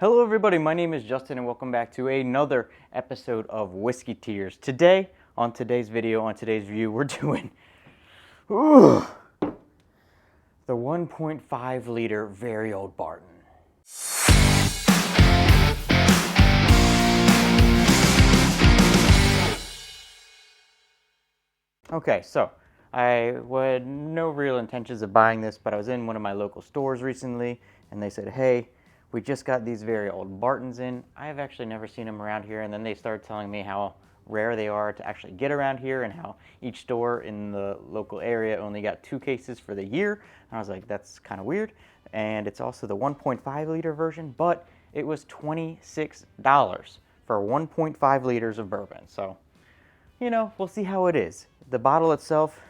Hello everybody, my name is Justin and welcome back to another episode of Whiskey Tears. Today, on today's video, on today's review, we're doing the 1.5 liter very old Barton. Okay, so I had no real intentions of buying this, but I was in one of my local stores recently and they said, hey, we just got these very old Bartons in. I've actually never seen them around here, and then they started telling me how rare they are to actually get around here and how each store in the local area only got 2 cases for the year. And I was like, that's kind of weird. And it's also the 1.5 liter version, but it was $26 for 1.5 liters of bourbon. So, you know, we'll see how it is. The bottle itself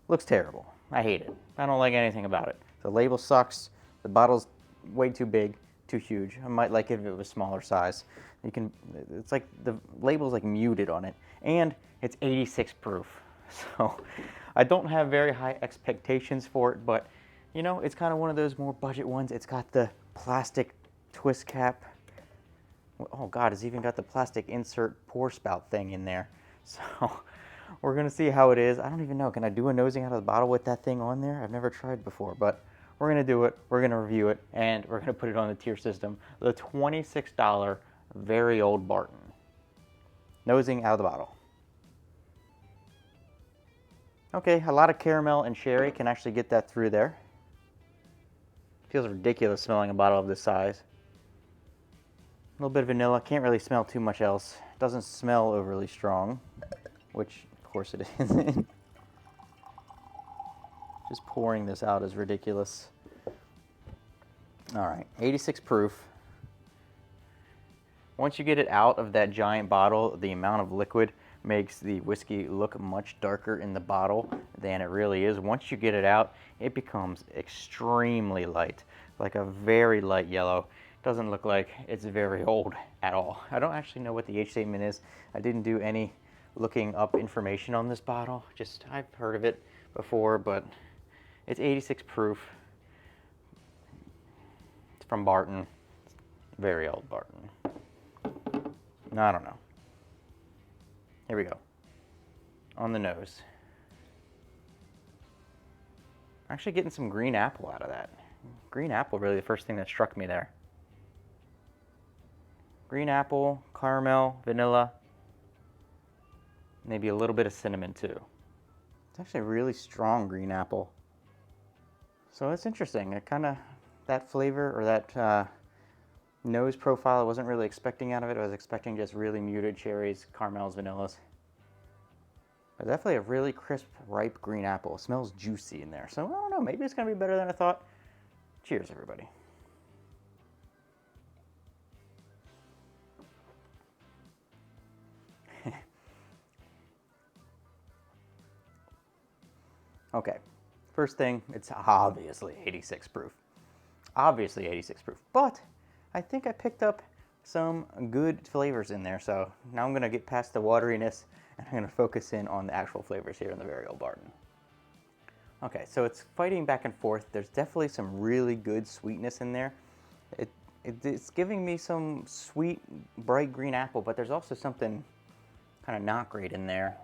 looks terrible. I hate it. I don't like anything about it. The label sucks. The bottle's way too big, too huge. I might like it if it was smaller size. It's like the label's like muted on it, and it's 86 proof. So I don't have very high expectations for it, but you know, it's kind of one of those more budget ones. It's got the plastic twist cap. Oh God, it's even got the plastic insert pour spout thing in there. So we're gonna see how it is. I don't even know, can I do a nosing out of the bottle with that thing on there? I've never tried before, but we're gonna do it, we're gonna review it, and we're gonna put it on the tier system. The $26 very old Barton. Nosing out of the bottle. Okay, a lot of caramel and sherry, can actually get that through there. Feels ridiculous smelling a bottle of this size. A little bit of vanilla, can't really smell too much else. Doesn't smell overly strong, which of course it isn't. Just pouring this out is ridiculous. All right, 86 proof. Once you get it out of that giant bottle, the amount of liquid makes the whiskey look much darker in the bottle than it really is. Once you get it out, it becomes extremely light, like a very light yellow. Doesn't look like it's very old at all. I don't actually know what the age statement is. I didn't do any looking up information on this bottle. Just, I've heard of it before, but it's 86 proof. It's from Barton. Very old Barton. I don't know. Here we go. On the nose. Actually getting some green apple out of that. Green apple, really the first thing that struck me there. Green apple, caramel, vanilla, maybe a little bit of cinnamon too. It's actually a really strong green apple. So it's interesting. It kind of, that flavor or that nose profile I wasn't really expecting out of it. I was expecting just really muted cherries, caramels, vanillas. But definitely a really crisp, ripe green apple. It smells juicy in there. So I don't know, maybe it's going to be better than I thought. Cheers, everybody. Okay, first thing, it's obviously 86 proof. Obviously 86 proof, but I think I picked up some good flavors in there. So now I'm gonna get past the wateriness and I'm gonna focus in on the actual flavors here in the very old Barton. Okay, so it's fighting back and forth. There's definitely some really good sweetness in there. It's giving me some sweet, bright green apple, but there's also something kind of not great in there.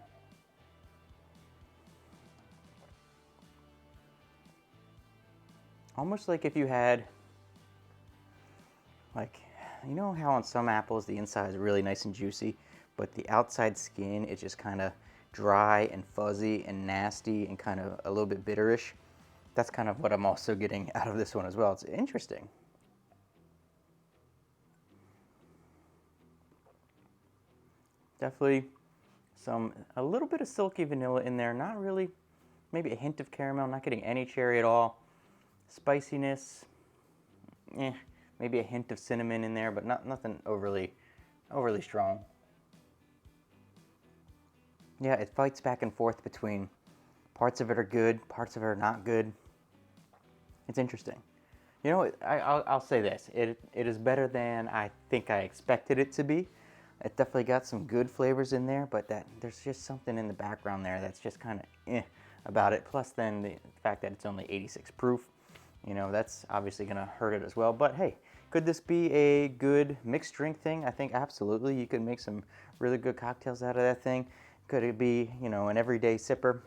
Almost like if you had, like, you know how on some apples the inside is really nice and juicy, but the outside skin is just kind of dry and fuzzy and nasty and kind of a little bit bitterish? That's kind of what I'm also getting out of this one as well. It's interesting. Definitely a little bit of silky vanilla in there, not really, maybe a hint of caramel, not getting any cherry at all. Spiciness, maybe a hint of cinnamon in there, but nothing overly strong. Yeah, it fights back and forth between parts of it are good, parts of it are not good. It's interesting. You know, I'll say this, it is better than I think I expected it to be. It definitely got some good flavors in there, but there's just something in the background there that's just kind of about it. Plus then the fact that it's only 86 proof. You know, that's obviously going to hurt it as well. But hey, Could this be a good mixed drink thing? I think absolutely. You could make some really good cocktails out of that thing. Could it be, you know, an everyday sipper?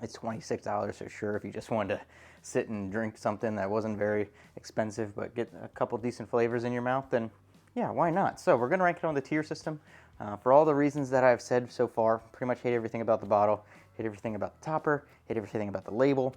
It's $26, so sure, if you just wanted to sit and drink something that wasn't very expensive but get a couple decent flavors in your mouth, then yeah, why not? So we're gonna rank it on the tier system. For all the reasons that I've said so far, pretty much hate everything about the bottle, hate everything about the topper, hate everything about the label.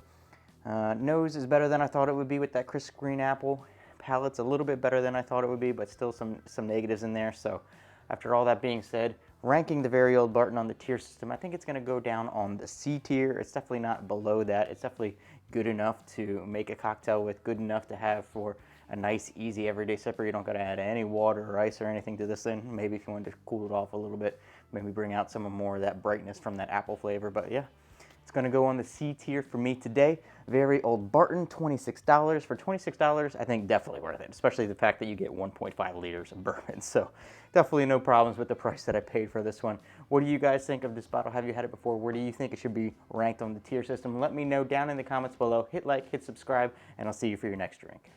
Nose is better than I thought it would be with that crisp green apple. Palate's a little bit better than I thought it would be, but still some negatives in there. So after all that being said, ranking the very old Barton on the tier system, I think it's going to go down on the C tier. It's definitely not below that. It's definitely good enough to make a cocktail with, good enough to have for a nice, easy, everyday sipper. You don't got to add any water or ice or anything to this thing. Maybe if you wanted to cool it off a little bit, maybe bring out some more of that brightness from that apple flavor. But yeah, it's going to go on the C tier for me today. Very old Barton, $26. For $26, I think definitely worth it, especially the fact that you get 1.5 liters of bourbon. So definitely no problems with the price that I paid for this one. What do you guys think of this bottle? Have you had it before? Where do you think it should be ranked on the tier system? Let me know down in the comments below. Hit like, hit subscribe, and I'll see you for your next drink.